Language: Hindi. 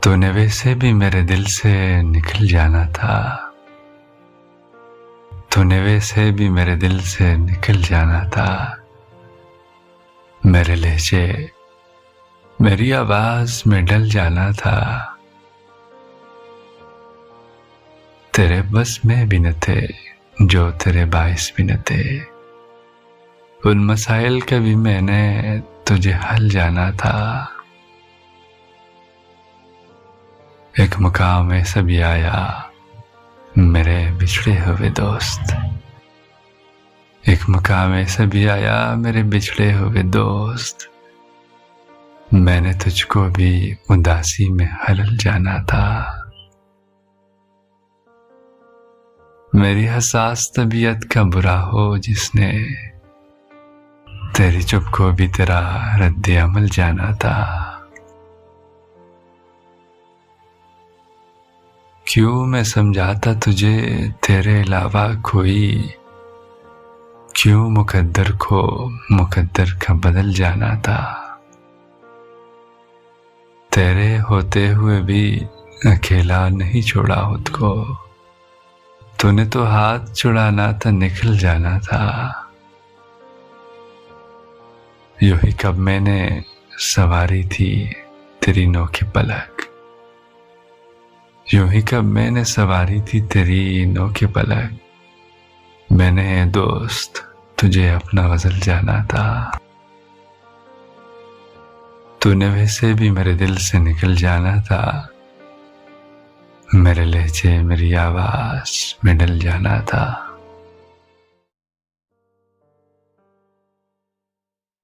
तूने वैसे भी मेरे दिल से निकल जाना था। तूने वैसे भी मेरे दिल से निकल जाना था। मेरे लहजे मेरी आवाज में डल जाना था। तेरे बस में भी न थे जो तेरे बाइस भी न थे। उन मसाइल का भी मैंने तुझे हल जाना था। एक मुकाम ऐसा भी आया मेरे बिछड़े हुए दोस्त। एक मुकाम ऐसा भी आया मेरे बिछड़े हुए दोस्त। मैंने तुझको भी उदासी में हलल जाना था। मेरी हसास तबीयत का बुरा हो जिसने तेरी चुप को भी तेरा रद्द अमल जाना था। क्यों मैं समझाता तुझे तेरे अलावा कोई। क्यों मुकद्दर को मुकद्दर का बदल जाना था। तेरे होते हुए भी अकेला नहीं छोड़ा खुद को। तूने तो हाथ छुड़ाना था निकल जाना था। यूं ही कब मैंने सवारी थी तेरी नोकी पलक। यूं ही कब मैंने सवारी थी तेरी नोकी पलक। मैंने दोस्त तुझे अपना गजल जाना था। तूने वैसे भी मेरे दिल से निकल जाना था। मेरे लहजे मेरी आवाज में डल जाना था।